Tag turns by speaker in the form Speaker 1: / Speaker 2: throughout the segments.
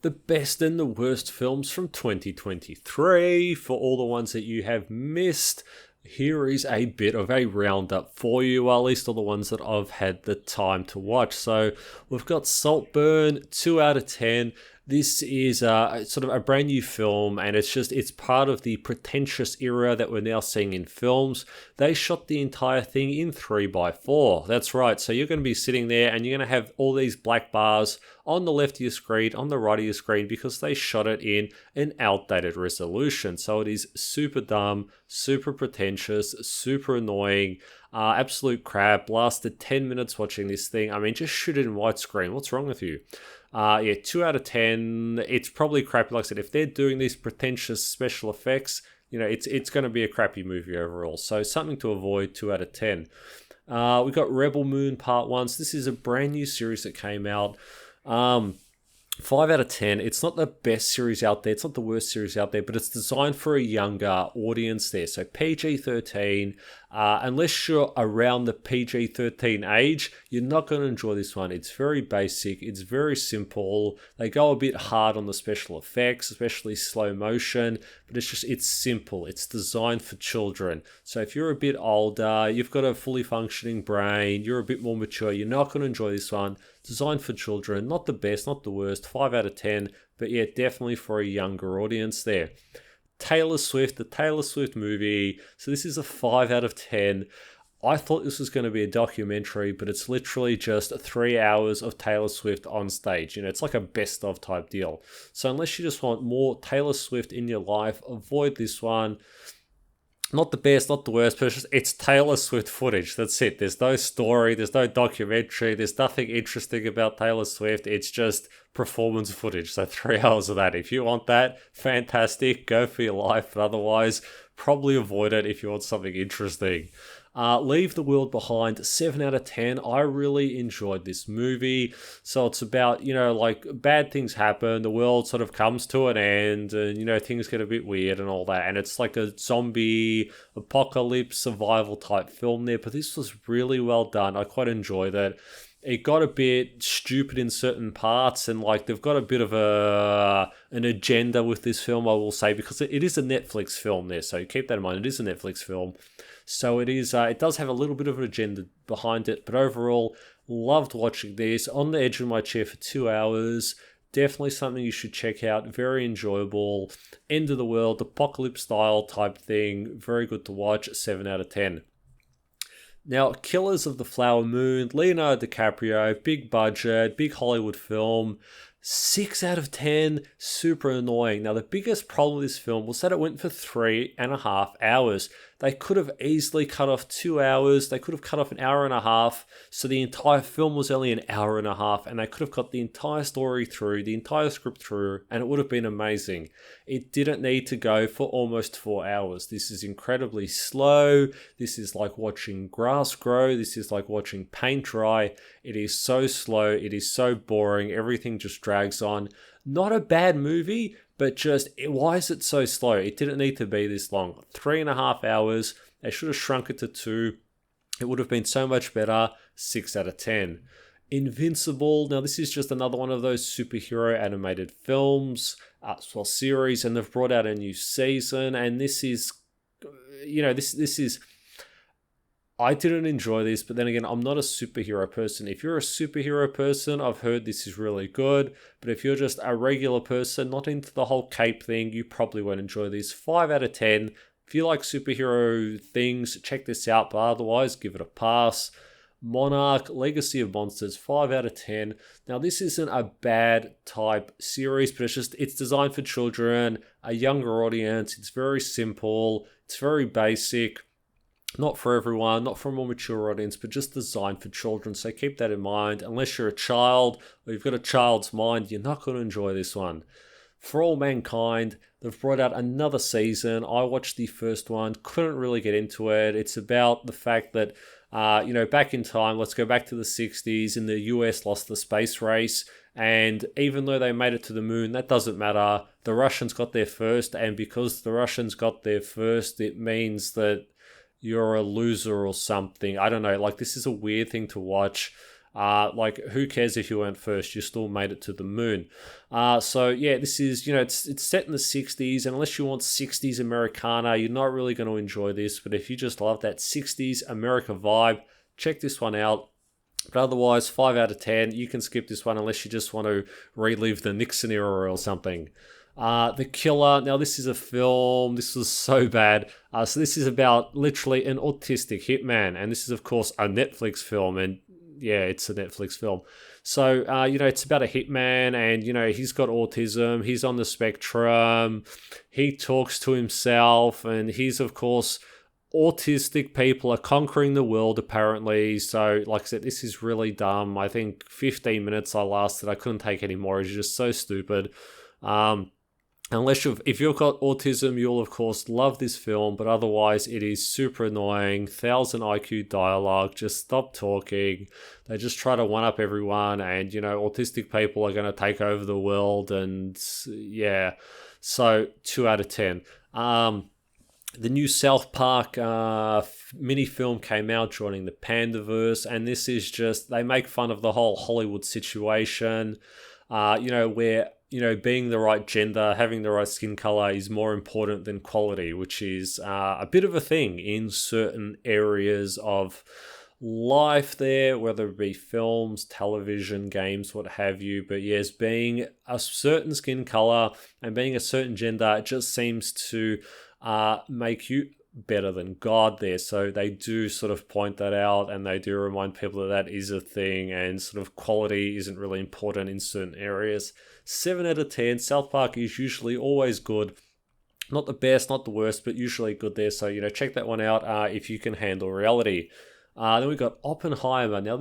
Speaker 1: the best and the worst films from 2023. For all the ones that you have missed, here is a bit of a roundup for you, well, at least all the ones that I've had the time to watch. So we've got Saltburn, 2 out of 10. This is sort of a brand new film, and it's part of the pretentious era that we're now seeing in films. They shot the entire thing in 3x4. That's right. So you're going to be sitting there and you're going to have all these black bars on the left of your screen, on the right of your screen, because they shot it in an outdated resolution. So it is super dumb, super pretentious, super annoying, absolute crap. Lasted 10 minutes watching this thing. I mean, just shoot it in widescreen. What's wrong with you? 2 out of 10. It's probably crappy. Like I said, if they're doing these pretentious special effects, it's going to be a crappy movie overall. So something to avoid. 2 out of 10. We got Rebel Moon Part 1. So this is a brand new series that came out. 5 out of 10. It's not the best series out there. It's not the worst series out there, but it's designed for a younger audience there. So PG-13. Unless you're around the PG-13 age, you're not going to enjoy this one. It's very basic. It's very simple. They go a bit hard on the special effects, especially slow motion, but it's simple. It's designed for children. So if you're a bit older, you've got a fully functioning brain, you're a bit more mature, you're not going to enjoy this one. Designed for children, not the best, not the worst, 5 out of 10, but yeah, definitely for a younger audience there. Taylor Swift, the Taylor Swift movie. So this is a 5 out of 10. I thought this was going to be a documentary, but it's literally just 3 hours of Taylor Swift on stage. It's like a best of type deal. So unless you just want more Taylor Swift in your life, avoid this one. Not the best, not the worst, but it's Taylor Swift footage. That's it. There's no story, there's no documentary, there's nothing interesting about Taylor Swift. It's just performance footage. So 3 hours of that. If you want that, fantastic. Go for your life. But otherwise, probably avoid it if you want something interesting. Leave the World Behind, 7 out of 10. I really enjoyed this movie. So it's about, like bad things happen, the world sort of comes to an end, and, things get a bit weird and all that. And it's like a zombie apocalypse survival type film there. But this was really well done. I quite enjoyed it. It got a bit stupid in certain parts, and like they've got a bit of an agenda with this film, I will say, because it is a Netflix film there. So keep that in mind. It is a Netflix film. So it is. It does have a little bit of an agenda behind it, but overall, loved watching this. On the edge of my chair for 2 hours. Definitely something you should check out. Very enjoyable. End of the world, apocalypse style type thing. Very good to watch. 7 out of 10. Now, Killers of the Flower Moon, Leonardo DiCaprio, big budget, big Hollywood film. 6 out of 10, super annoying. Now, the biggest problem with this film was that it went for 3.5 hours. They could have easily cut off 2 hours. They could have cut off an hour and a half. So the entire film was only an hour and a half, and they could have got the entire story through, the entire script through, and it would have been amazing. It didn't need to go for almost 4 hours. This is incredibly slow. This is like watching grass grow. This is like watching paint dry. It is so slow. It is so boring. Everything just drags on. Not a bad movie, but just, why is it so slow? It didn't need to be this long. 3.5 hours. They should have shrunk it to 2. It would have been so much better. 6 out of 10. Invincible. Now, this is just another one of those superhero animated films, series, and they've brought out a new season. And this is, this is. I didn't enjoy this, but then again, I'm not a superhero person. If you're a superhero person, I've heard this is really good. But if you're just a regular person, not into the whole cape thing, you probably won't enjoy this. 5 out of 10. If you like superhero things, check this out. But otherwise, give it a pass. Monarch, Legacy of Monsters, 5 out of 10. Now, this isn't a bad type series, but it's designed for children, a younger audience. It's very simple. It's very basic. Not for everyone, not for a more mature audience, but just designed for children. So keep that in mind. Unless you're a child or you've got a child's mind, you're not going to enjoy this one. For All Mankind, they've brought out another season. I watched the first one, couldn't really get into it. It's about the fact that, back in time, let's go back to the 60s, and the US lost the space race. And even though they made it to the moon, that doesn't matter. The Russians got there first, and because the Russians got there first, it means that you're a loser or something. I don't know. Like, this is a weird thing to watch. Like, who cares if you weren't first? You still made it to the moon. So yeah, this is, it's set in the 60s, and unless you want 60s Americana, you're not really going to enjoy this. But if you just love that 60s America vibe, check this one out. But otherwise, 5 out of 10. You can skip this one unless you just want to relive the Nixon era or something. The Killer. Now, this is a film. This was so bad. So this is about literally an autistic hitman. And this is, of course, a Netflix film. And yeah, it's a Netflix film. So, it's about a hitman and, he's got autism. He's on the spectrum. He talks to himself. And he's, of course, autistic people are conquering the world, apparently. So, like I said, this is really dumb. I think 15 minutes I lasted. I couldn't take any more. It's just so stupid. If you've got autism, you'll of course love this film, but otherwise it is super annoying. 1000 IQ dialogue, just stop talking. They just try to one up everyone, and autistic people are going to take over the world, and yeah. So 2 out of 10. The new South Park mini film came out joining the Pandaverse, and this is just, they make fun of the whole Hollywood situation, where being the right gender, having the right skin color is more important than quality, which is a bit of a thing in certain areas of life there, whether it be films, television, games, what have you. But yes, being a certain skin color and being a certain gender, it just seems to make you better than God there. So they do sort of point that out, and they do remind people that is a thing, and sort of quality isn't really important in certain areas. 7 out of 10. South Park is usually always good. Not the best, not the worst, but usually good there. So, check that one out if you can handle reality. Then we got Oppenheimer. Now,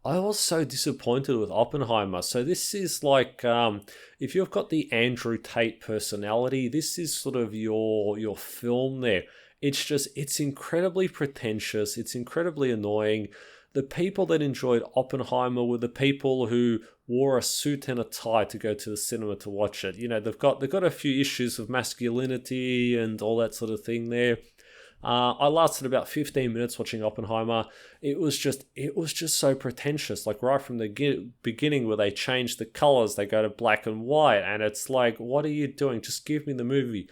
Speaker 1: I was so disappointed with Oppenheimer. So this is like, if you've got the Andrew Tate personality, this is sort of your film there. It's incredibly pretentious. It's incredibly annoying. The people that enjoyed Oppenheimer were the people who wore a suit and a tie to go to the cinema to watch it. They've got a few issues of masculinity and all that sort of thing there. I lasted about 15 minutes watching Oppenheimer. It was just so pretentious. Like right from the beginning, where they change the colors, they go to black and white, and it's like, what are you doing? Just give me the movie.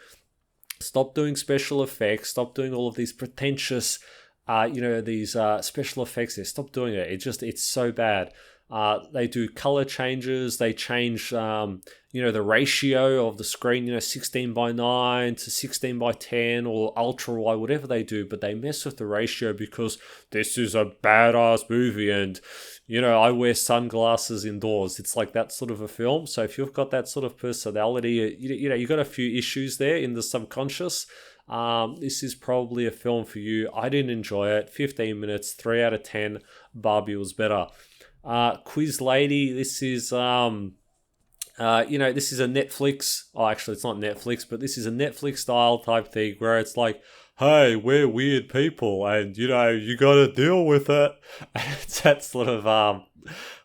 Speaker 1: Stop doing special effects. Stop doing all of these pretentious, these special effects there. Stop doing it. It's so bad. They do color changes. They change, the ratio of the screen, 16:9 to 16:10 or ultra wide, whatever they do. But they mess with the ratio because this is a badass movie, and I wear sunglasses indoors. It's like that sort of a film. So if you've got that sort of personality, you've got a few issues there in the subconscious. This is probably a film for you. I didn't enjoy it. 15 minutes, 3 out of 10. Barbie was better. Quiz Lady, this is, this is a Netflix, actually it's not Netflix, but this is a Netflix style type thing where it's like, hey, we're weird people and, you gotta deal with it. It's that sort of,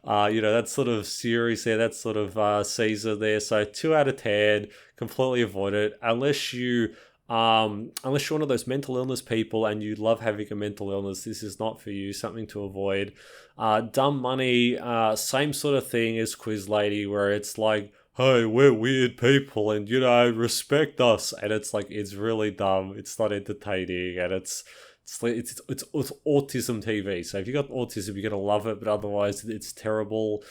Speaker 1: that sort of series there, that sort of season there. So 2 out of 10, completely avoid it. Unless you're one of those mental illness people and you love having a mental illness, this is not for you, something to avoid. Dumb Money, same sort of thing as Quiz Lady, where it's like, hey, we're weird people and, respect us. And it's like, it's really dumb. It's not entertaining, and it's autism TV. So if you got autism, you're going to love it, but otherwise it's terrible.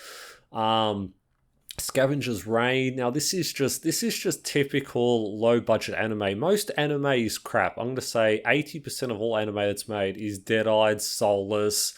Speaker 1: Scavenger's Reign. Now this is just typical low budget anime. Most anime is crap. I'm going to say 80% of all anime that's made is dead-eyed, soulless,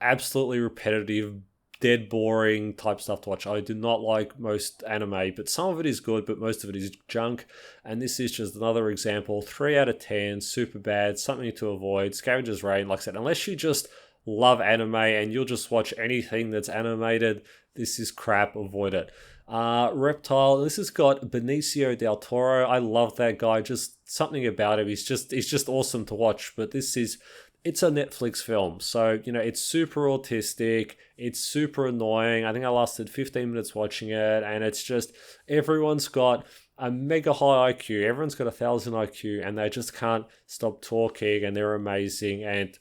Speaker 1: absolutely repetitive, dead boring type stuff to watch. I do not like most anime, but some of it is good, but most of it is junk. And this is just another example. 3 out of 10, super bad, something to avoid. Scavenger's Reign, like I said, unless you just love anime and you'll just watch anything that's animated, this is crap, avoid it. Reptile, this has got Benicio del Toro. I love that guy, just something about him. He's just awesome to watch, but it's a Netflix film. So, it's super autistic. It's super annoying. I think I lasted 15 minutes watching it, and it's just, everyone's got a mega high IQ. Everyone's got 1000 IQ, and they just can't stop talking, and they're amazing. And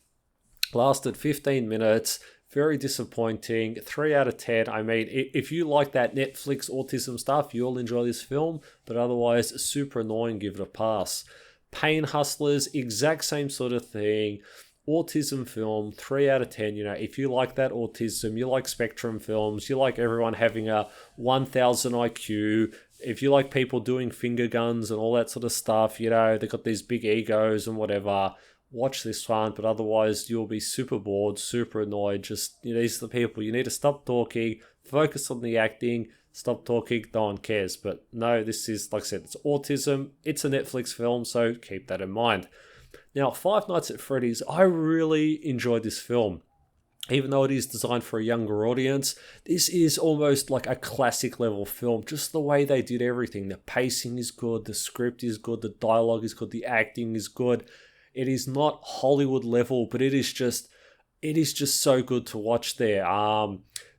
Speaker 1: lasted 15 minutes, Very disappointing. 3 out of 10. I mean, if you like that Netflix autism stuff, you'll enjoy this film, but otherwise, super annoying. Give it a pass. Pain Hustlers, exact same sort of thing. Autism film, 3 out of 10. You know, if you like that autism, you like spectrum films, you like everyone having a 1000 IQ, if you like people doing finger guns and all that sort of stuff, you know, they've got these big egos and whatever, watch this one. But otherwise, you'll be super bored, super annoyed. Just, you know, these are the people. You need to stop talking, focus on the acting, stop talking, no one cares. But no, this is, like I said, it's autism. It's a Netflix film, so keep that in mind. Now, Five Nights at Freddy's, I really enjoyed this film. Even though it is designed for a younger audience, this is almost like a classic level film. Just the way they did everything. The pacing is good, the script is good, the dialogue is good, the acting is good. It is not Hollywood level, but it is just so good to watch there.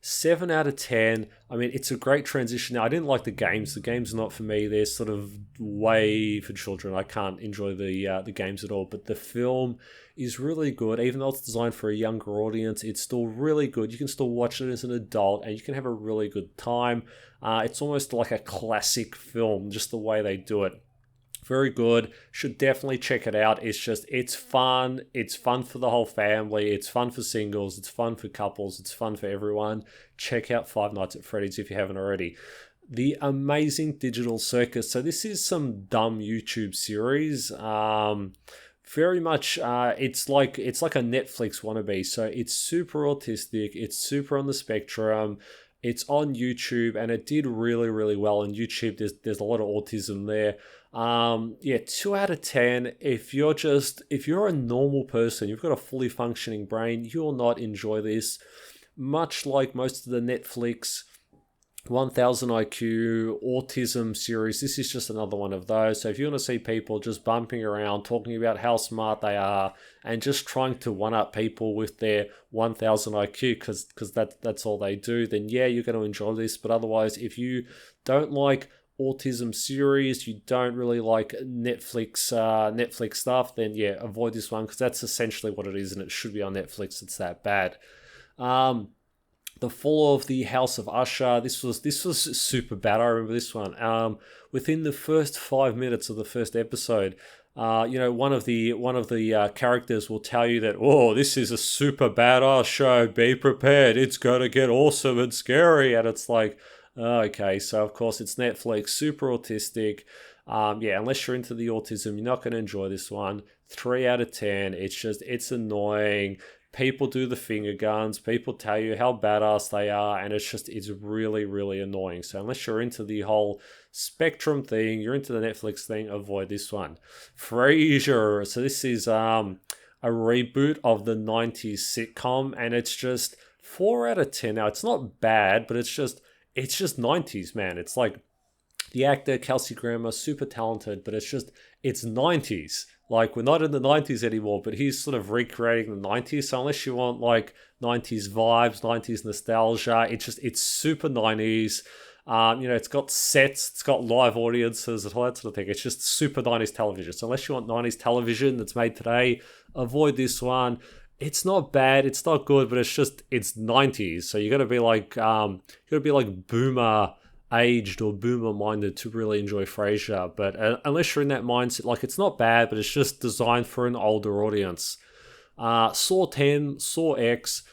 Speaker 1: 7 out of 10. I mean, it's a great transition. Now, I didn't like the games. The games are not for me. They're sort of way for children. I can't enjoy the games at all. But the film is really good. Even though it's designed for a younger audience, it's still really good. You can still watch it as an adult, and you can have a really good time. It's almost like a classic film, just the way they do it. Very good. Should definitely check it out. It's fun. It's fun for the whole family. It's fun for singles. It's fun for couples. It's fun for everyone. Check out Five Nights at Freddy's if you haven't already. The Amazing Digital Circus. So this is some dumb YouTube series. Very much, it's like a Netflix wannabe. So it's super autistic. It's super on the spectrum. It's on YouTube, and it did really, really well on YouTube. There's a lot of autism there. 2 out of 10. If you're a normal person, you've got a fully functioning brain, you'll not enjoy this. Much like most of the Netflix 1000 IQ autism series, this is just another one of those. So if you want to see people just bumping around, talking about how smart they are, and just trying to one-up people with their 1000 IQ, because that's all they do, then yeah, you're going to enjoy this. But otherwise, if you don't like autism series, you don't really like Netflix stuff, then yeah, avoid this one, because that's essentially what it is, and it should be on Netflix. It's that bad. The Fall of the House of Usher. This was super bad. I remember this one. Within the first 5 minutes of the first episode, one of the characters will tell you that, oh, this is a super badass show. Be prepared. It's gonna get awesome and scary. And it's like, okay, so of course it's Netflix, super autistic. Unless you're into the autism, you're not going to enjoy this one. 3 out of 10. It's annoying. People do the finger guns. People tell you how badass they are, and it's really, really annoying. So unless you're into the whole spectrum thing, you're into the Netflix thing, avoid this one. Frasier. So this is a reboot of the 90s sitcom, and it's just 4 out of 10. Now, it's not bad, but it's just 90s, man. It's like the actor, Kelsey Grammer, super talented, but it's 90s. Like, we're not in the 90s anymore, but he's sort of recreating the 90s. So unless you want like 90s vibes, 90s nostalgia, it's super 90s. It's got sets, it's got live audiences and all that sort of thing. It's just super 90s television. So unless you want 90s television that's made today, avoid this one. It's not bad, it's not good, but it's 90s. So you gotta be like boomer aged or boomer minded to really enjoy Frasier. But unless you're in that mindset, like, it's not bad, but it's just designed for an older audience. Saw 10, Saw X.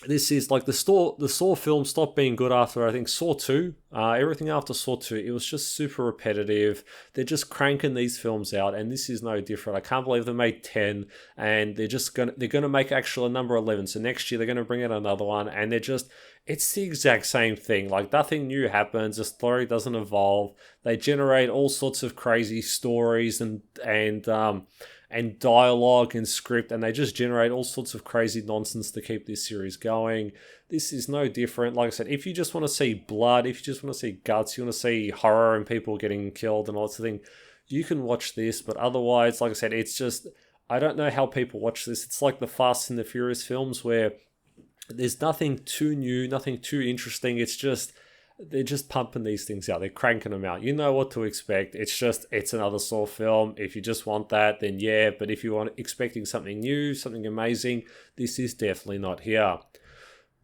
Speaker 1: This is like the Saw film stopped being good after, I think, Saw 2. Everything after Saw 2, it was just super repetitive. They're just cranking these films out, and this is no different. I can't believe they made 10, and they're gonna make actual number 11. So next year they're gonna bring out another one, and it's the exact same thing. Like, nothing new happens. The story doesn't evolve. They generate all sorts of crazy stories and dialogue and script, and they just generate all sorts of crazy nonsense to keep this series going. This is no different. Like I said, if you just want to see blood, if you just want to see guts, you want to see horror and people getting killed and all that sort of thing, you can watch this. But otherwise, like I said, it's just, I don't know how people watch this. It's like the Fast and the Furious films, where there's nothing too new, nothing too interesting. It's just they're just pumping these things out. They're cranking them out. You know what to expect. It's another Saw film. If you just want that, then yeah. But if you want expecting something new, something amazing, this is definitely not here.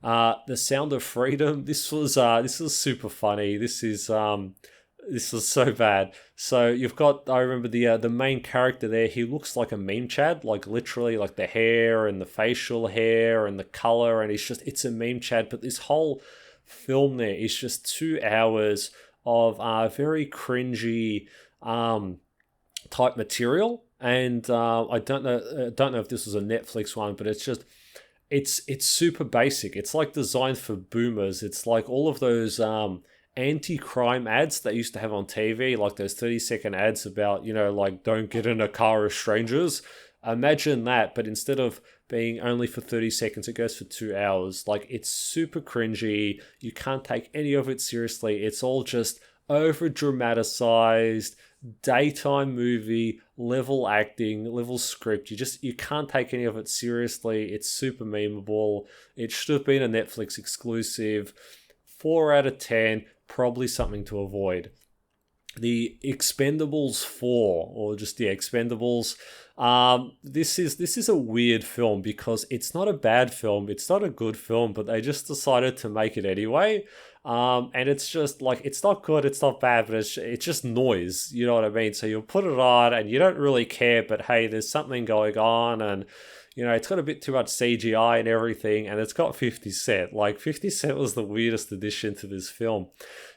Speaker 1: The Sound of Freedom. This was super funny. This was so bad. So you've got, I remember the main character there. He looks like a meme chad, like literally, like the hair and the facial hair and the color, and it's a meme chad. But this whole film there is just 2 hours of very cringy type material. And I don't know if this was a Netflix one, but it's super basic. It's like designed for boomers. It's like all of those anti-crime ads they used to have on TV, like those 30-second ads about, like don't get in a car with strangers. Imagine that, but instead of being only for 30 seconds, it goes for 2 hours. Like, it's super cringy. You can't take any of it seriously. It's all just over dramatized daytime movie level acting, level script. You can't take any of it seriously. It's super memeable. It should have been a Netflix exclusive. 4 out of 10, probably something to avoid. The Expendables 4, or just the Expendables. This is a weird film because it's not a bad film, it's not a good film, but they just decided to make it anyway. And it's just like, it's not good, it's not bad, but it's just noise. You know what I mean? So you'll put it on and you don't really care, but hey, there's something going on, and it's got a bit too much CGI and everything, and it's got 50 Cent. Like, 50 Cent was the weirdest addition to this film.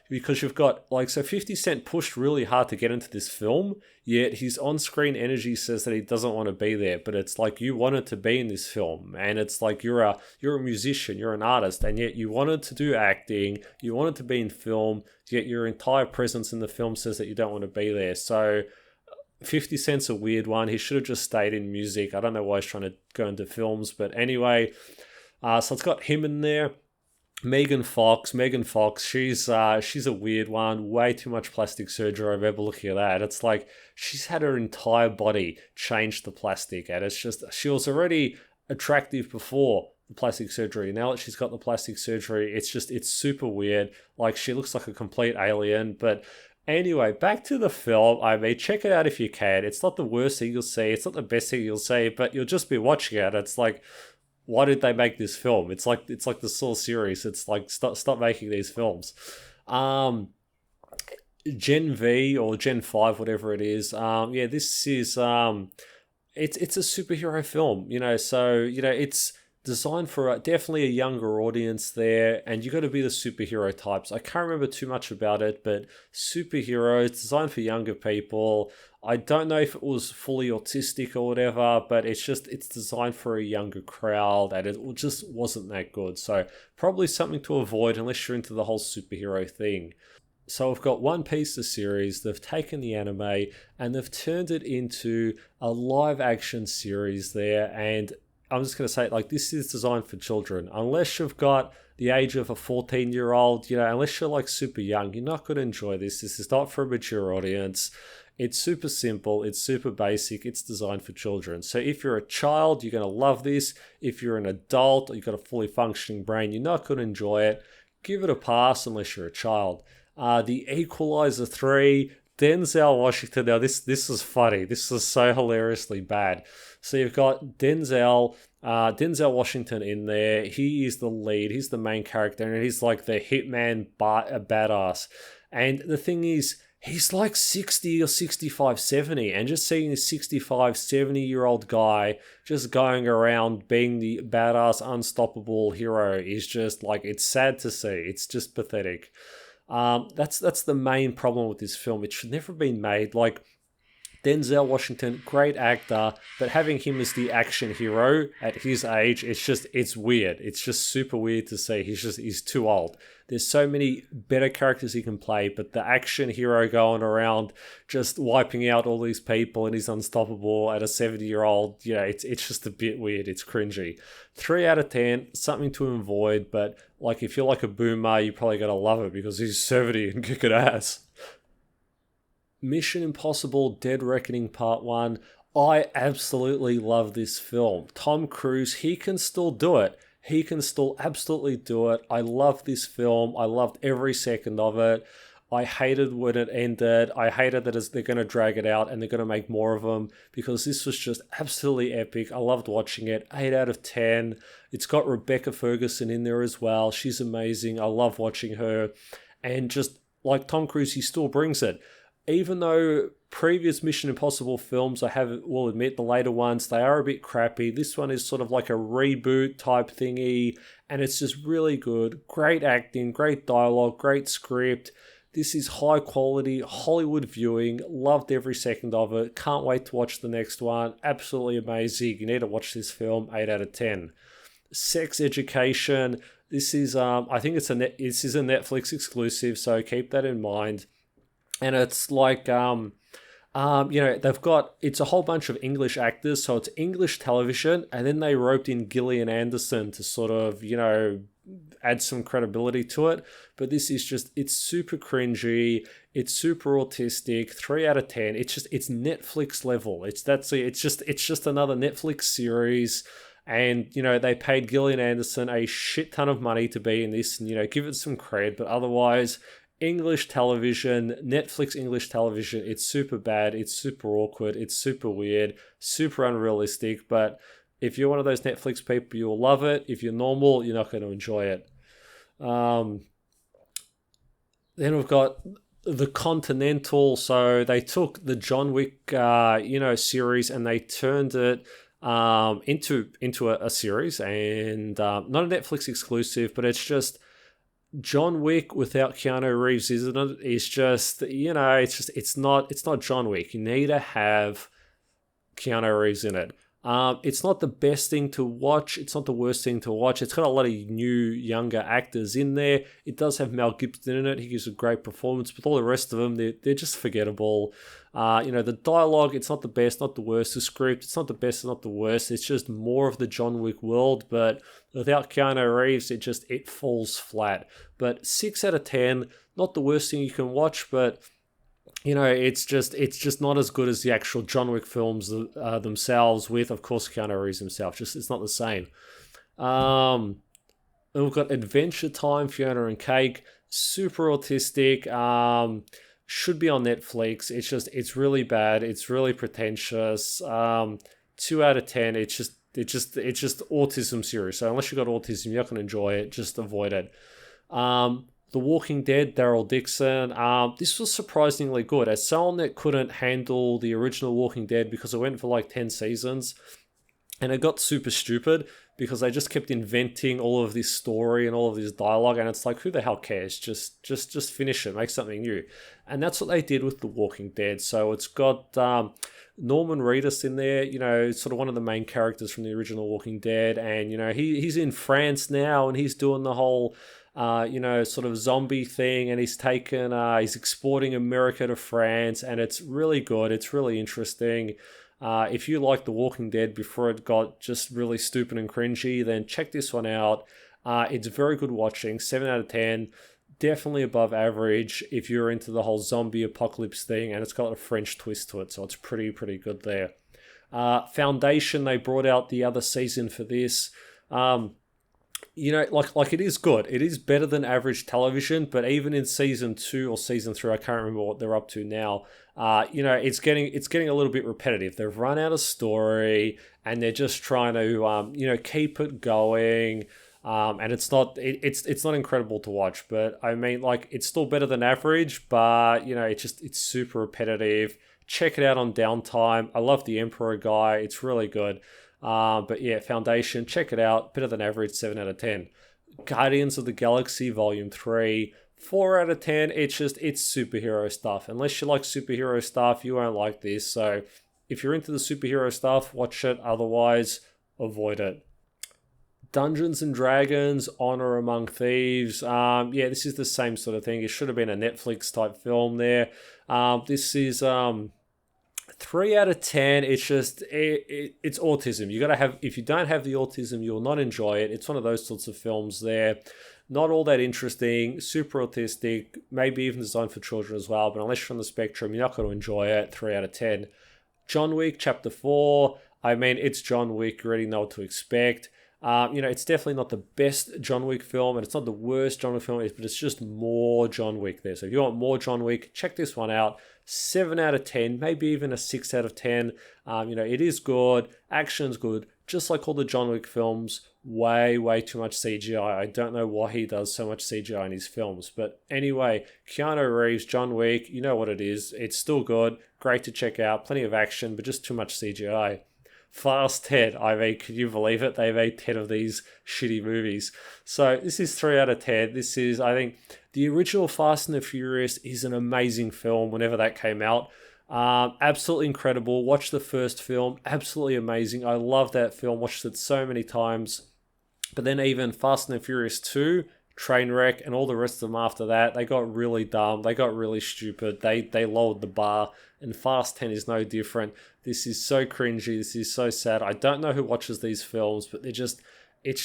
Speaker 1: Because you've got, so 50 Cent pushed really hard to get into this film, yet his on-screen energy says that he doesn't want to be there. But it's like, you wanted to be in this film, and it's like you're a musician, you're an artist, and yet you wanted to do acting, you wanted to be in film, yet your entire presence in the film says that you don't want to be there. So 50 Cent's a weird one. He should have just stayed in music. I don't know why he's trying to go into films, but anyway, so it's got him in there. Megan Fox, she's a weird one. Way too much plastic surgery. I remember looking at that. It's like she's had her entire body changed to plastic, and it's just, she was already attractive before the plastic surgery. Now that she's got the plastic surgery, it's super weird. Like, she looks like a complete alien. But anyway, back to the film. I mean, check it out if you can. It's not the worst thing you'll see. It's not the best thing you'll see, but you'll just be watching it. It's like, why did they make this film? It's like the Saw series. It's like, stop making these films. Gen V or Gen 5, whatever it is. This is it's a superhero film, so it's designed for definitely a younger audience there, and you got to be the superhero types. I can't remember too much about it, but superheroes designed for younger people. I don't know if it was fully autistic or whatever, but it's designed for a younger crowd, and it just wasn't that good. So probably something to avoid unless you're into the whole superhero thing. So I've got One Piece, the series. They've taken the anime and they've turned it into a live action series there, and I'm just going to say, this is designed for children. Unless you've got the age of a 14-year-old, unless you're like super young, you're not going to enjoy this. This is not for a mature audience. It's super simple. It's super basic. It's designed for children. So if you're a child, you're going to love this. If you're an adult or you've got a fully functioning brain, you're not going to enjoy it. Give it a pass unless you're a child. The Equalizer 3, Denzel Washington. Now, this is funny. This is so hilariously bad. So you've got Denzel Washington in there. He is the lead. He's the main character, and he's like the hitman badass. And the thing is, he's like 60 or 65, 70, and just seeing this 65, 70-year-old guy just going around being the badass, unstoppable hero is just like, it's sad to see. It's just pathetic. That's the main problem with this film. It should never have been made. Like, Denzel Washington, great actor, but having him as the action hero at his age, it's weird. It's just super weird to see. He's too old. There's so many better characters he can play, but the action hero going around just wiping out all these people and he's unstoppable at a 70-year-old, it's just a bit weird. It's cringy. 3 out of 10, something to avoid, but like, if you're like a boomer, you're probably going to love it because he's 70 and kicking ass. Mission Impossible Dead Reckoning Part 1. I absolutely love this film. Tom Cruise, he can still do it. he can still absolutely do it. I love this film. I loved every second of it. I hated when it ended. I hated that they're going to drag it out and they're going to make more of them, because this was just absolutely epic. I loved watching it. 8 out of 10. It's got Rebecca Ferguson in there as well. She's amazing. I love watching her. And just like Tom Cruise, he still brings it. Even though previous Mission Impossible films, will admit, the later ones, they are a bit crappy. This one is sort of like a reboot type thingy, and it's just really good. Great acting, great dialogue, great script. This is high quality Hollywood viewing. Loved every second of it. Can't wait to watch the next one. Absolutely amazing. You need to watch this film. 8 out of 10. Sex Education. This is I think this is a Netflix exclusive, so keep that in mind. And it's like it's a whole bunch of English actors, so it's English television, and then they roped in Gillian Anderson to sort of, add some credibility to it. But this is it's super cringy, it's super autistic. 3 out of 10. It's Netflix level. It's just another Netflix series. And, they paid Gillian Anderson a shit ton of money to be in this and, give it some cred. But otherwise, English television, Netflix English television, it's super bad, it's super awkward, it's super weird, super unrealistic. But if you're one of those Netflix people, you'll love it. If you're normal, you're not going to enjoy it. Then we've got The Continental. So they took the John Wick, series, and they turned it into a series, and not a Netflix exclusive, but it's just John Wick without Keanu Reeves, isn't it? It's not John Wick. You need to have Keanu Reeves in it. It's not the best thing to watch. It's not the worst thing to watch. It's got a lot of new, younger actors in there. It does have Mel Gibson in it. He gives a great performance, but all the rest of them, they're just forgettable. The dialogue, it's not the best, not the worst. The script, it's not the best, not the worst. It's just more of the John Wick world, but without Keanu Reeves, it falls flat. But 6 out of 10, not the worst thing you can watch, but it's just not as good as the actual John Wick films themselves, with, of course, Keanu Reeves himself. It's not the same. And we've got Adventure Time, Fiona and Cake, super autistic. Should be on Netflix. It's really bad. It's really pretentious. 2 out of 10. It's just autism series. So unless you've got autism, you're not going to enjoy it. Just avoid it. The Walking Dead, Daryl Dixon. This was surprisingly good. As someone that couldn't handle the original Walking Dead because it went for like 10 seasons, and it got super stupid because they just kept inventing all of this story and all of this dialogue, and it's like, who the hell cares? Just finish it, make something new. And that's what they did with The Walking Dead. So it's got Norman Reedus in there, sort of one of the main characters from the original Walking Dead, and he's in France now, and he's doing the whole sort of zombie thing, and he's exporting America to France, and it's really good. It's really interesting. If you like The Walking Dead before it got just really stupid and cringy, then check this one out. It's very good watching. 7 out of 10. Definitely above average if you're into the whole zombie apocalypse thing, and it's got a French twist to it, so it's pretty good there. Foundation, they brought out the other season for this. Like it is good. It is better than average television, but even in season 2 or season 3, I can't remember what they're up to now. It's getting a little bit repetitive. They've run out of story, and they're just trying to keep it going. And it's not incredible to watch, but I mean, like, it's still better than average, but it's super repetitive. Check it out on downtime. I love the Emperor guy. It's really good. But yeah, Foundation, check it out. Better than average, 7 out of 10. Guardians of the Galaxy Volume 3, 4 out of 10. It's superhero stuff. Unless you like superhero stuff, you won't like this. So if you're into the superhero stuff, watch it. Otherwise, avoid it. Dungeons and Dragons, Honor Among Thieves. This is the same sort of thing. It should have been a Netflix type film there. This is 3 out of 10. It's just it's autism. You gotta have. If you don't have the autism, you will not enjoy it. It's one of those sorts of films there. Not all that interesting. Super autistic. Maybe even designed for children as well. But unless you're on the spectrum, you're not going to enjoy it. 3 out of 10. John Wick Chapter 4. I mean, it's John Wick. You already know what to expect. It's definitely not the best John Wick film, and it's not the worst John Wick film, but it's just more John Wick there. So if you want more John Wick, check this one out. 7 out of 10, maybe even a 6 out of 10. It is good, action's good, just like all the John Wick films. Way too much CGI. I don't know why he does so much CGI in his films. But anyway, Keanu Reeves, John Wick, you know what it is. It's still good, great to check out, plenty of action, but just too much CGI. Fast 10. I mean, can you believe it? They made 10 of these shitty movies. So this is 3 out of 10. This is, I think, the original Fast and the Furious is an amazing film whenever that came out. Absolutely incredible. Watch the first film. Absolutely amazing. I love that film. Watched it so many times. But then even Fast and the Furious 2, Trainwreck, and all the rest of them after that, they got really dumb. They got really stupid. They lowered the bar. And Fast 10 is no different. This is so cringy. This is so sad. I don't know who watches these films, but it's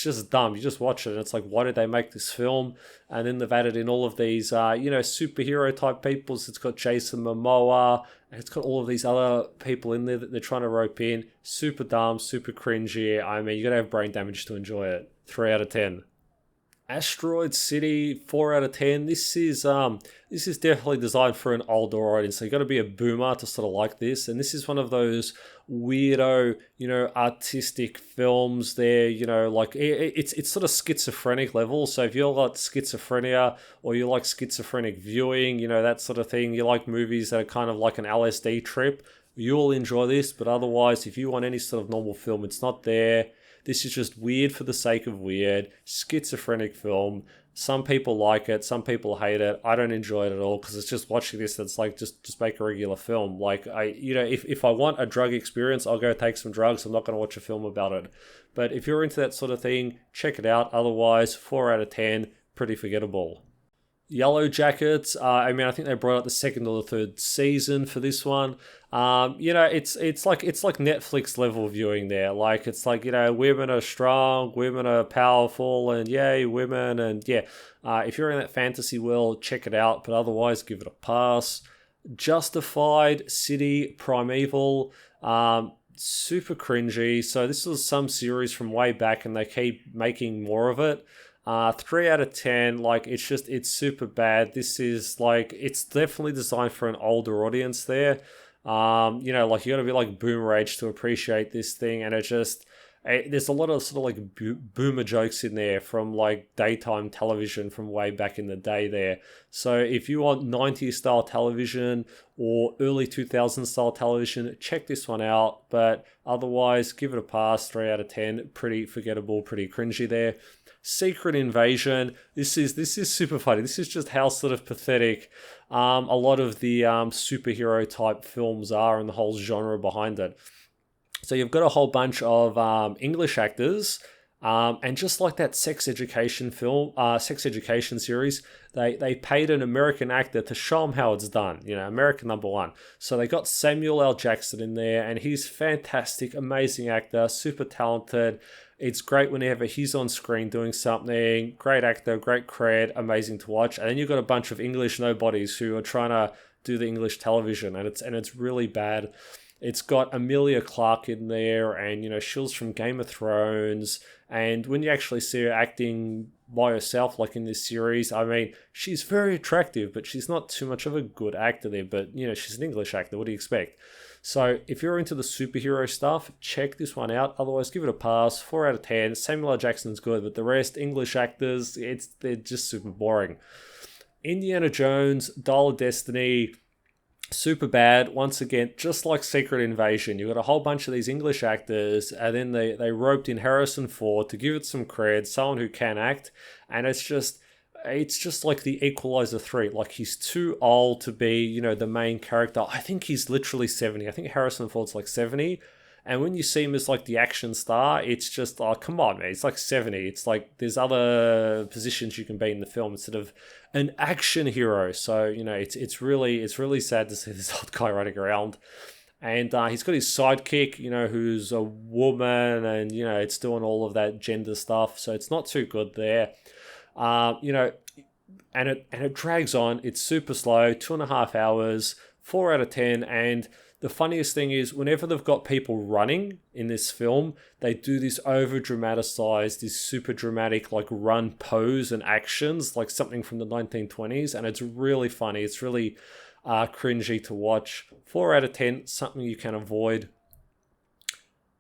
Speaker 1: just dumb. You just watch it and it's like, why did they make this film? And then they've added in all of these, superhero type people. So it's got Jason Momoa and it's got all of these other people in there that they're trying to rope in. Super dumb, super cringy. I mean, you got to have brain damage to enjoy it. 3 out of 10. Asteroid City, 4 out of 10. This is definitely designed for an older audience. So you got to be a boomer to sort of like this. And this is one of those weirdo, artistic films there, like it's sort of schizophrenic level. So if you're like schizophrenia or you like schizophrenic viewing, that sort of thing, you like movies that are kind of like an LSD trip, you'll enjoy this. But otherwise, if you want any sort of normal film, it's not there. This is just weird for the sake of weird, schizophrenic film. Some people like it, some people hate it. I don't enjoy it at all because it's just watching this. It's like just make a regular film. Like if I want a drug experience, I'll go take some drugs. I'm not going to watch a film about it. But if you're into that sort of thing, check it out. Otherwise, 4 out of 10, pretty forgettable. Yellow Jackets. I think they brought out the second or the third season for this one. It's like Netflix level viewing there. Like it's like women are strong, women are powerful, and yay women, and yeah. If you're in that fantasy world, check it out. But otherwise, give it a pass. Justified, City, Primeval. Super cringy. So this was some series from way back, and they keep making more of it. 3 out of 10, like it's super bad. This is like, it's definitely designed for an older audience there. Like you gotta be like boomer age to appreciate this thing, and there's a lot of sort of like boomer jokes in there from like daytime television from way back in the day there. So if you want 90s style television or early 2000s style television, check this one out. But otherwise, give it a pass. 3 out of 10, pretty forgettable, pretty cringy there. Secret Invasion. This is super funny. This is just how sort of pathetic a lot of the superhero type films are and the whole genre behind it. So you've got a whole bunch of English actors, and just like that sex education series, they paid an American actor to show them how it's done. American number one. So they got Samuel L. Jackson in there, and he's fantastic, amazing actor, super talented. It's great whenever he's on screen doing something. Great actor, great cred, amazing to watch. And then you've got a bunch of English nobodies who are trying to do the English television, and it's really bad. It's got Emilia Clarke in there, and she's from Game of Thrones. And when you actually see her acting by herself, like in this series, she's very attractive, but she's not too much of a good actor there. But she's an English actor. What do you expect? So if you're into the superhero stuff, check this one out. Otherwise, give it a pass. 4 out of 10. Samuel L. Jackson's good, but the rest, English actors, they're just super boring. Indiana Jones, Dial of Destiny, super bad. Once again, just like Secret Invasion, you got a whole bunch of these English actors, and then they roped in Harrison Ford to give it some cred, someone who can act, and it's just like the Equalizer 3. Like, he's too old to be, the main character. I think he's literally 70. I think Harrison Ford's like 70. And when you see him as like the action star, it's just, oh, come on, man. It's like 70. It's like there's other positions you can be in the film instead of an action hero. So, it's really sad to see this old guy running around. And he's got his sidekick, who's a woman, and, it's doing all of that gender stuff. So it's not too good there. And it drags on. It's super slow, 2.5 hours, 4 out of 10. And the funniest thing is whenever they've got people running in this film, they do this over dramatized, this super dramatic like run pose and actions, like something from the 1920s, and it's really funny. It's really cringy to watch. 4 out of 10, something you can avoid.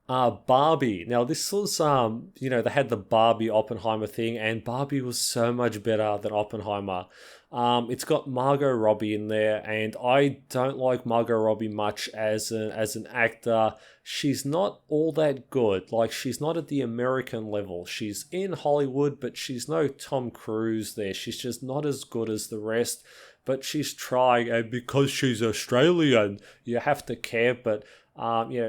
Speaker 1: Barbie. Now this was they had the Barbie Oppenheimer thing, and Barbie was so much better than Oppenheimer. It's got Margot Robbie in there, and I don't like Margot Robbie much as an actor. She's not all that good. Like, she's not at the American level. She's in Hollywood, but she's no Tom Cruise there. She's just not as good as the rest. But she's trying, and because she's Australian, you have to care. But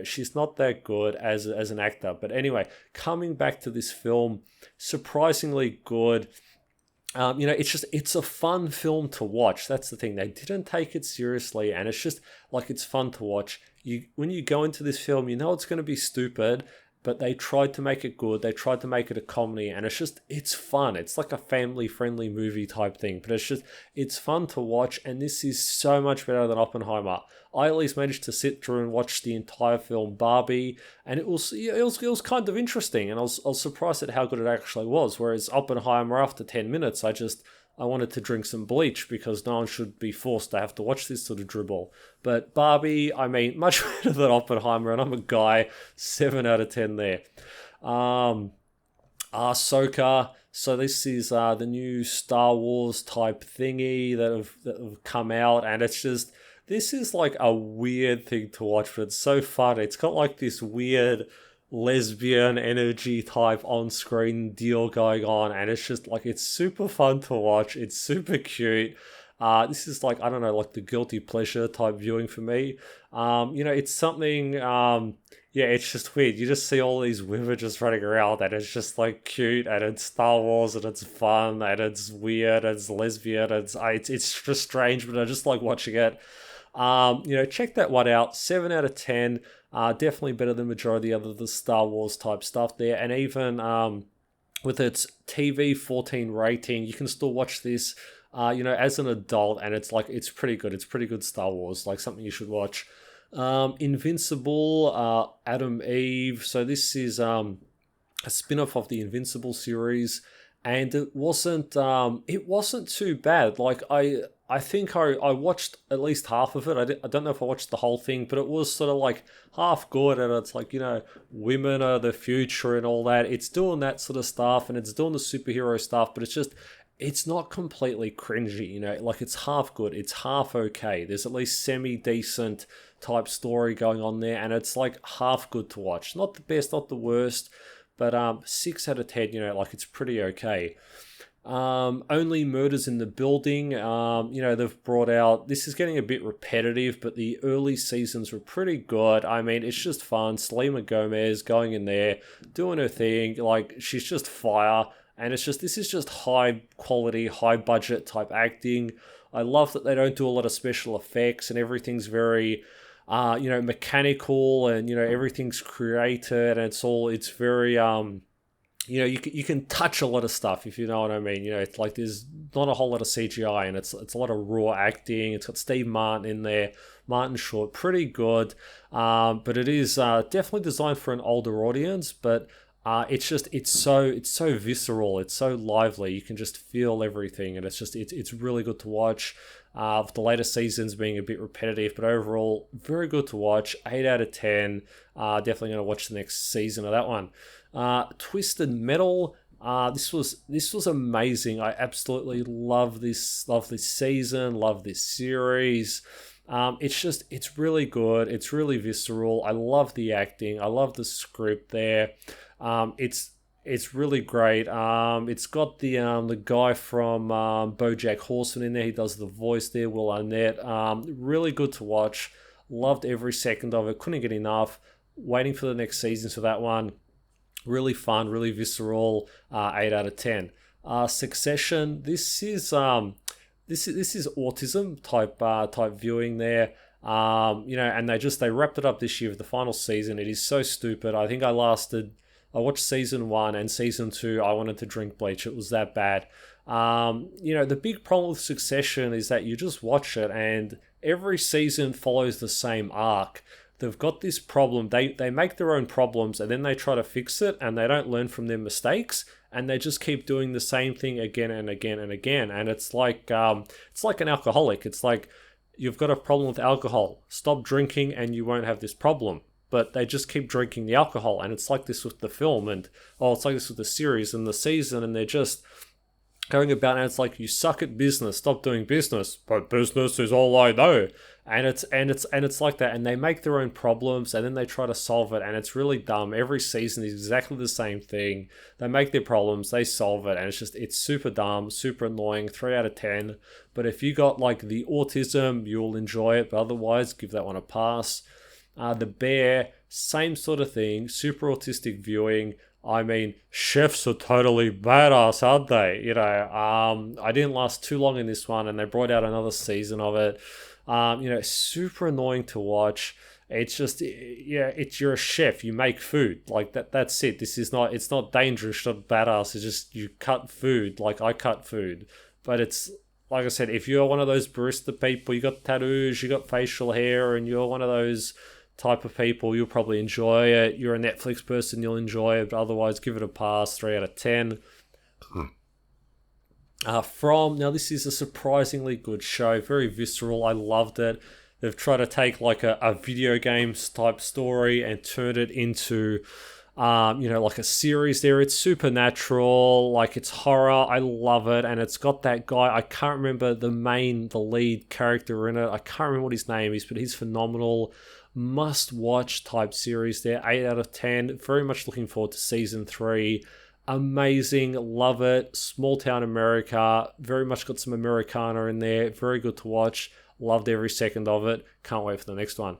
Speaker 1: she's not that good as an actor. But anyway, coming back to this film, surprisingly good. It's a fun film to watch. That's the thing. They didn't take it seriously, and it's just like, it's fun to watch. When you go into this film, you know it's going to be stupid, but they tried to make it good. They tried to make it a comedy, and it's fun. It's like a family-friendly movie type thing, but it's fun to watch, and this is so much better than Oppenheimer. I at least managed to sit through and watch the entire film Barbie, and it was kind of interesting, and I was surprised at how good it actually was. Whereas Oppenheimer, after 10 minutes, I wanted to drink some bleach, because no one should be forced to have to watch this sort of dribble. But Barbie, I mean, much better than Oppenheimer, and I'm a guy, 7 out of 10 there. Ahsoka. So this is the new Star Wars type thingy that have come out, and this is like a weird thing to watch, but it's so fun. It's got like this weird lesbian energy type on-screen deal going on, and it's just like, it's super fun to watch. It's super cute. This is like, I don't know, like the guilty pleasure type viewing for me. It's something, it's just weird. You just see all these women just running around, and it's just like cute, and it's Star Wars, and it's fun, and it's weird, and it's lesbian, and it's just strange, but I just like watching it. Check that one out. 7 out of 10. Definitely better than majority of the Star Wars type stuff there. And even with its TV 14 rating, you can still watch this, as an adult, and it's pretty good. It's pretty good Star Wars, like something you should watch. Invincible, Adam Eve. So this is a spin-off of the Invincible series, and it wasn't too bad. Like, I think I watched at least half of it. I don't know if I watched the whole thing, but it was sort of like half good, and it's like, women are the future and all that. It's doing that sort of stuff, and it's doing the superhero stuff, but it's not completely cringy, like, it's half good, it's half okay. There's at least semi-decent type story going on there, and it's like half good to watch. Not the best, not the worst, but 6 out of 10, like, it's pretty okay. Only Murders in the Building. They've brought out, this is getting a bit repetitive, but the early seasons were pretty good. I mean, it's just fun. Selena Gomez going in there, doing her thing. Like, she's just fire. And this is just high quality, high budget type acting. I love that they don't do a lot of special effects, and everything's very, mechanical, and, everything's created, and it's very, you can touch a lot of stuff, if you know what I mean. It's like, there's not a whole lot of CGI, and it's a lot of raw acting. It's got Steve Martin in there, Martin Short, pretty good. But it is definitely designed for an older audience, but it's so visceral, it's so lively. You can just feel everything, and it's really good to watch. The later seasons being a bit repetitive, but overall very good to watch. 8 out of 10. Definitely going to watch the next season of that one. Twisted Metal. This was amazing. I absolutely love this season, love this series. It's really good. It's really visceral. I love the acting. I love the script there. It's really great. It's got the guy from BoJack Horseman in there. He does the voice there, Will Arnett. Really good to watch. Loved every second of it. Couldn't get enough. Waiting for the next seasons for that one. Really fun, really visceral. 8 out of 10. Succession. This is autism type viewing there. And they wrapped it up this year with the final season. It is so stupid. I think I watched season 1 and season 2. I wanted to drink bleach. It was that bad. The big problem with Succession is that you just watch it and every season follows the same arc. They've got this problem. They make their own problems and then they try to fix it and they don't learn from their mistakes and they just keep doing the same thing again and again and again. And it's like an alcoholic. It's like you've got a problem with alcohol. Stop drinking and you won't have this problem. But they just keep drinking the alcohol, and it's like this with the film, and it's like this with the series and the season, and they're just going about, and it's like, you suck at business, stop doing business, but business is all I know, and it's like that, and they make their own problems, and then they try to solve it, and it's really dumb. Every season is exactly the same thing. They make their problems, they solve it, and it's super dumb, super annoying. 3 out of 10. But if you got like the autism, you'll enjoy it, but otherwise, give that one a pass. The Bear, same sort of thing, super autistic viewing. I mean, chefs are totally badass, aren't they? I didn't last too long in this one, and they brought out another season of it. Super annoying to watch. It's just, you're a chef, you make food. Like, that's it. It's not dangerous, not badass. It's just, you cut food, like I cut food. But it's, like I said, if you're one of those barista people, you got tattoos, you got facial hair, and you're one of those type of people, you'll probably enjoy it. You're a Netflix person, you'll enjoy it, but otherwise give it a pass. 3 out of 10. Now this is a surprisingly good show, very visceral. I loved it. They've tried to take like a video games type story and turn it into like a series there. It's supernatural, like it's horror. I love it. And it's got that guy, I can't remember the lead character in it. I can't remember what his name is, but he's phenomenal. Must watch type series there. 8 out of 10. Very much looking forward to season 3. Amazing. Love it. Small town America. Very much got some Americana in there. Very good to watch. Loved every second of it. Can't wait for the next one.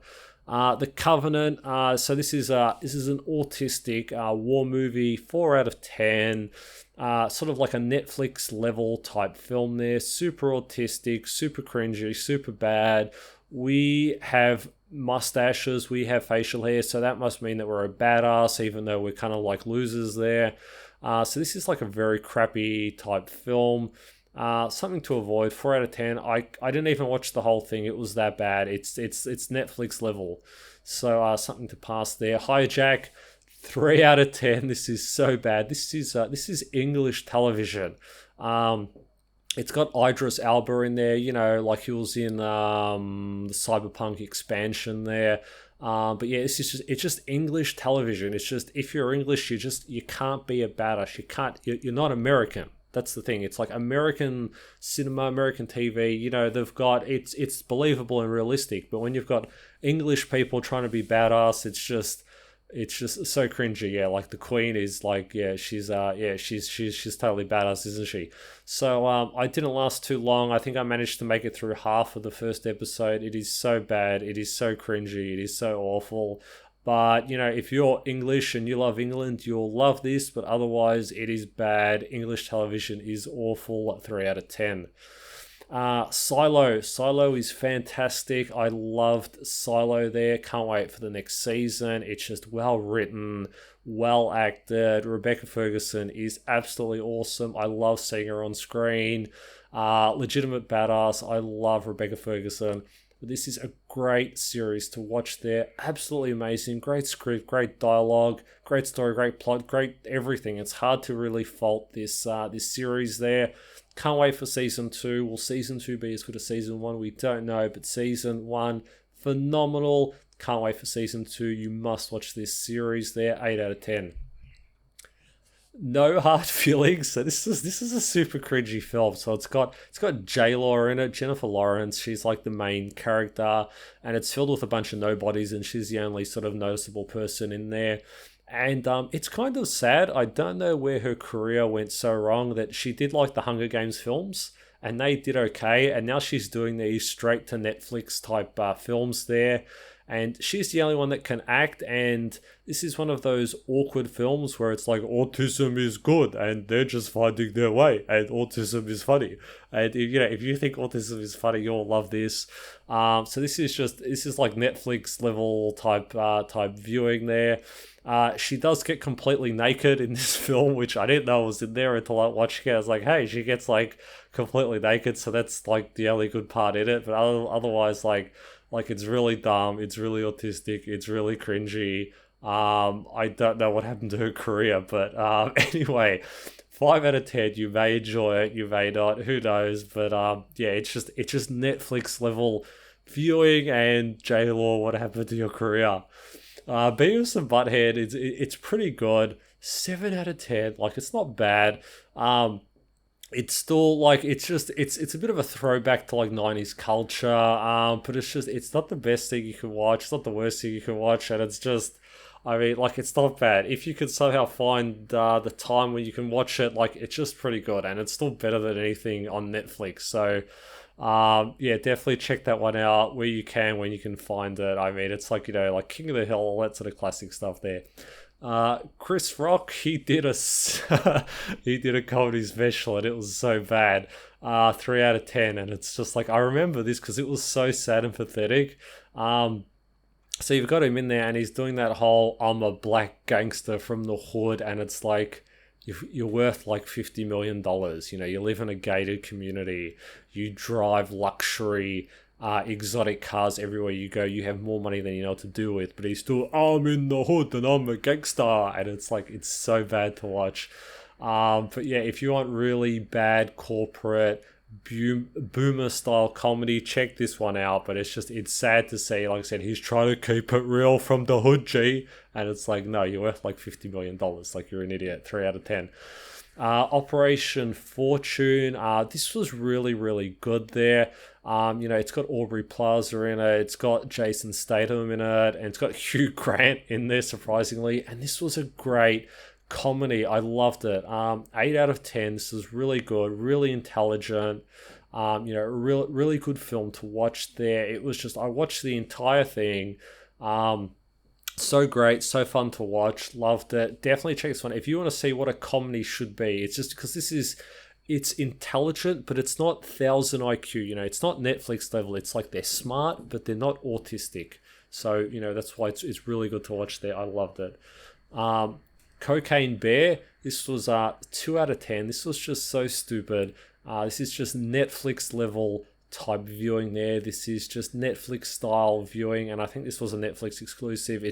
Speaker 1: The Covenant. So this is an autistic war movie. 4 out of 10. Sort of like a Netflix level type film there. Super autistic, super cringy, super bad. We have mustaches, we have facial hair, so that must mean that we're a badass, even though we're kind of like losers there. So this is like a very crappy type film. Something to avoid. 4 out of 10. I didn't even watch the whole thing. It was that bad. It's Netflix level. So something to pass there. Hijack. 3 out of 10. This is so bad. This is English television. It's got Idris Elba in there, like he was in the Cyberpunk expansion there. But yeah, it's just English television. It's just, if you're English, you can't be a badass. You're not American. That's the thing. It's like American cinema, American TV. They've got, it's believable and realistic. But when you've got English people trying to be badass, it's just so cringy. Yeah, like the Queen is like, she's totally badass, isn't she? So I didn't last too long. I think I managed to make it through half of the first episode. It is so bad. It is so cringy. It is so awful. But if you're English and you love England, you'll love this. But otherwise, it is bad. English television is awful. 3 out of 10. Silo is fantastic. I loved Silo there. Can't wait for the next season. It's just well written, well acted. Rebecca Ferguson is absolutely awesome. I love seeing her on screen. Legitimate badass. I love Rebecca Ferguson. But this is a great series to watch there. Absolutely amazing. Great script, great dialogue, great story, great plot, great everything. It's hard to really fault this series there. Can't wait for season 2. Will season 2 be as good as season 1? We don't know, but season 1, phenomenal. Can't wait for season 2. You must watch this series there. 8 out of 10. No hard feelings. So this is a super cringy film. So it's got J-Law in it, Jennifer Lawrence. She's like the main character, and it's filled with a bunch of nobodies, and she's the only sort of noticeable person in there. And it's kind of sad. I don't know where her career went so wrong, that she did like the Hunger Games films and they did okay. And now she's doing these straight to Netflix type films there. And she's the only one that can act. And this is one of those awkward films where it's like, autism is good and they're just finding their way, and autism is funny. And if you think autism is funny, you'll love this. So this is like Netflix level type viewing there. She does get completely naked in this film, which I didn't know was in there until I watched it. I was like, hey, she gets like completely naked, so that's like the only good part in it. But otherwise, like it's really dumb, it's really autistic, it's really cringy. I don't know what happened to her career, but anyway, 5 out of 10. You may enjoy it, you may not. Who knows? But yeah, it's just Netflix level viewing. And J Law, what happened to your career? Beavis and Butthead, it's pretty good. 7 out of 10. Like it's not bad. It's still like it's a bit of a throwback to like 90s culture. But it's not the best thing you can watch. It's not the worst thing you can watch, and it's just. I mean, like, it's not bad. If you could somehow find the time when you can watch it, like, it's just pretty good. And it's still better than anything on Netflix. So, yeah, definitely check that one out where you can, when you can find it. I mean, it's like, like King of the Hill, all that sort of classic stuff there. Chris Rock, he did a comedy special and it was so bad. 3 out of 10. And it's just like, I remember this because it was so sad and pathetic. So you've got him in there, and he's doing that whole "I'm a black gangster from the hood," and it's like you're worth like $50 million. You live in a gated community, you drive luxury, exotic cars everywhere you go. You have more money than you know what to do with. But he's still, I'm in the hood and I'm a gangster, and it's like it's so bad to watch. But yeah, if you want really bad corporate boomer style comedy, check this one out. But it's sad to see, like I said, he's trying to keep it real from the hood, G, and it's like, no, you're worth like $50 million. Like, you're an idiot. 3 out of 10. Operation Fortune, this was really, really good there. It's got Aubrey Plaza in it, it's got Jason Statham in it, and it's got Hugh Grant in there, surprisingly. And this was a great comedy. I loved it. 8 out of 10. This is really good, really intelligent. Really good film to watch there. It was just, I watched the entire thing. So great, so fun to watch. Loved it. Definitely check this one if you want to see what a comedy should be. It's just because it's intelligent, but it's not 1,000 IQ. It's not Netflix level. It's like they're smart, but they're not autistic. So, that's why it's really good to watch there. I loved it. Cocaine Bear, this was 2 out of 10. This was just so stupid. This is just Netflix level type viewing there. This is just Netflix style viewing, and I think this was a Netflix exclusive.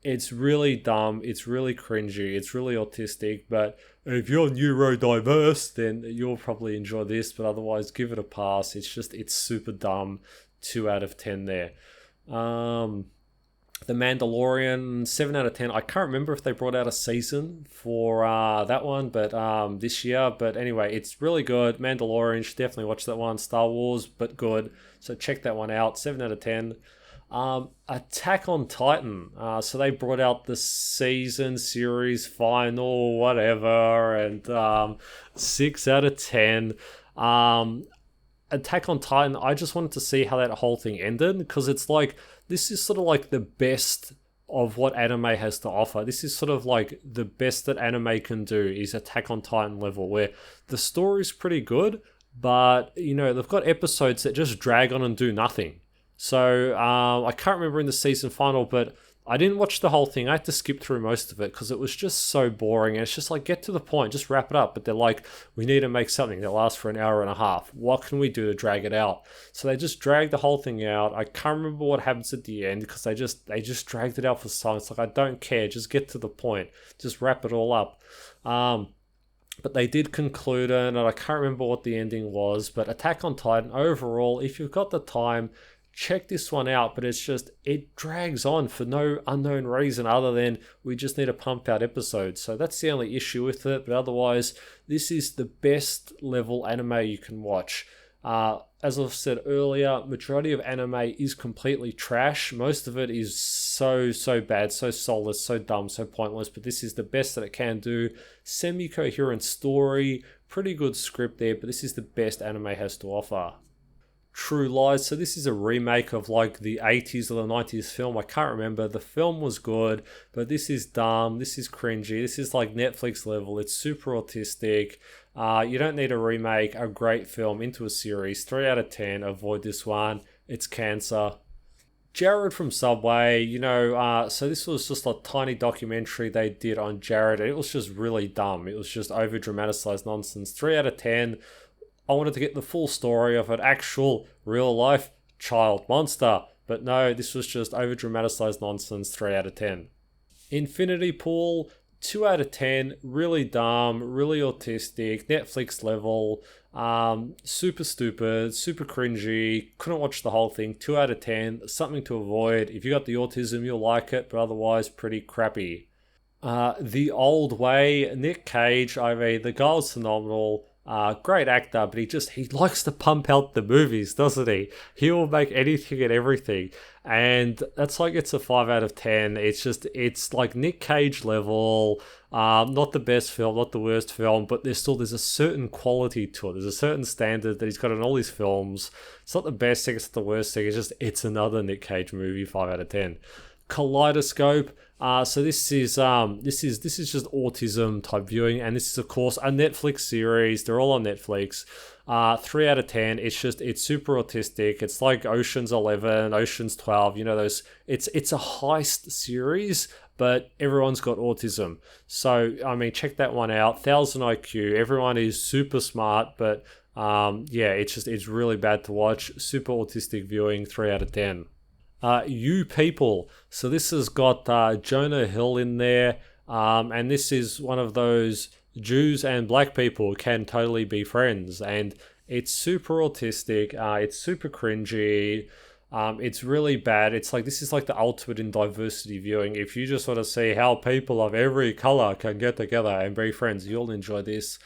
Speaker 1: It's really dumb, it's really cringy, it's really autistic. But if you're neurodiverse, then you'll probably enjoy this, but otherwise give it a pass. It's super dumb. 2 out of 10 there. The Mandalorian, 7 out of 10. I can't remember if they brought out a season for that one, but this year. But anyway, it's really good. Mandalorian, should definitely watch that one. Star Wars, but good. So check that one out. 7 out of 10. Attack on Titan. So they brought out the season, series, final, whatever, and 6 out of 10. Attack on Titan, I just wanted to see how that whole thing ended, because it's like, this is sort of like the best of what anime has to offer. This is sort of like the best that anime can do is Attack on Titan level, where the story's pretty good, but, they've got episodes that just drag on and do nothing. So, I can't remember in the season final, but I didn't watch the whole thing. I had to skip through most of it because it was just so boring. And it's just like, get to the point, just wrap it up. But they're like, we need to make something that lasts for an hour and a half. What can we do to drag it out? So they just dragged the whole thing out. I can't remember what happens at the end because they just dragged it out for so long. It's like, I don't care. Just get to the point. Just wrap it all up. But they did conclude it, and I can't remember what the ending was. But Attack on Titan, overall, if you've got the time, check this one out. But it drags on for no unknown reason other than we just need to pump out episodes. So that's the only issue with it. But otherwise, this is the best level anime you can watch. As I've said earlier, majority of anime is completely trash. Most of it is so bad, so soulless, so dumb, so pointless. But this is the best that it can do. Semi-coherent story, pretty good script there, but this is the best anime has to offer. True Lies. So this is a remake of like the 80s or the 90s film. I can't remember. The film was good, but this is dumb. This is cringy. This is like Netflix level. It's super autistic. You don't need to remake a great film into a series. 3 out of 10. Avoid this one. it's cancer. Jared from Subway, so this was just a tiny documentary they did on Jared, and it was just really dumb. It was just over dramatized nonsense. 3 out of 10. I wanted to get the full story of an actual real life child monster, but no, this was just over dramatized nonsense. 3 out of 10. Infinity Pool, 2 out of 10. Really dumb, really autistic, Netflix level. Super stupid, super cringy, couldn't watch the whole thing. 2 out of 10, something to avoid. If you got the autism, you'll like it, but otherwise pretty crappy. The Old Way, Nick Cage, the guy's phenomenal. Great actor, but he likes to pump out the movies, doesn't he? He will make anything and everything. And that's like, it's a 5 out of 10. It's like Nick Cage level. Not the best film, not the worst film, but there's a certain quality to it. There's a certain standard that he's got in all his films. It's not the best thing, it's not the worst thing. It's another Nick Cage movie. 5 out of 10. Kaleidoscope. So this is just autism type viewing, and this is of course a Netflix series. They're all on Netflix. 3 out of 10. It's super autistic. It's like Ocean's 11, Ocean's 12. Those. It's a heist series, but everyone's got autism. So check that one out. 1000 IQ. Everyone is super smart, but it's really bad to watch. Super autistic viewing. 3 out of 10. You People. So this has got Jonah Hill in there, and this is one of those Jews and black people can totally be friends, and it's super autistic, it's super cringy, it's really bad. This is like the ultimate in diversity viewing. If you just want to see how people of every color can get together and be friends, you'll enjoy this.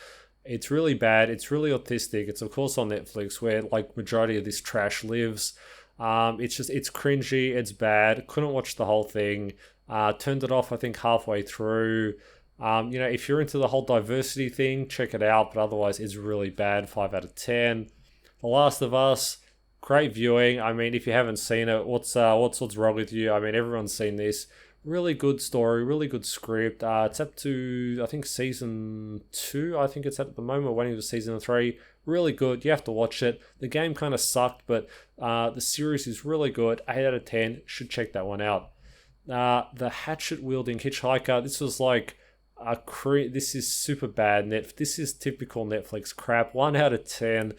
Speaker 1: It's really bad, it's really autistic. It's of course on Netflix, where like majority of this trash lives. It's cringy, it's bad. Couldn't watch the whole thing. Turned it off, I think, halfway through. If you're into the whole diversity thing, check it out, but otherwise it's really bad. 5 out of 10. The Last of Us, great viewing. If you haven't seen it, what's wrong with you? Everyone's seen this. Really good story, really good script. It's up to, I think, season 2. I think it's at the moment. We're waiting for season 3. Really good. You have to watch it. The game kind of sucked, but the series is really good. 8 out of 10. Should check that one out. The hatchet-wielding hitchhiker. This was like this is super bad. This is typical Netflix crap. 1 out of 10.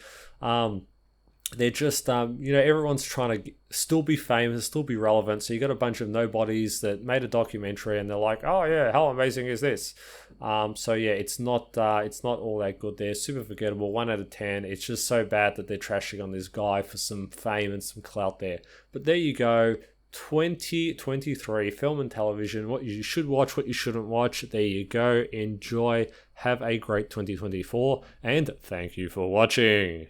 Speaker 1: They're just, everyone's trying to still be famous, still be relevant. So you got a bunch of nobodies that made a documentary, and they're like, oh yeah, how amazing is this? It's not all that good. They're super forgettable. 1 out of 10. It's just so bad that they're trashing on this guy for some fame and some clout there. But there you go. 2023 film and television. What you should watch, what you shouldn't watch. There you go. Enjoy. Have a great 2024, and thank you for watching.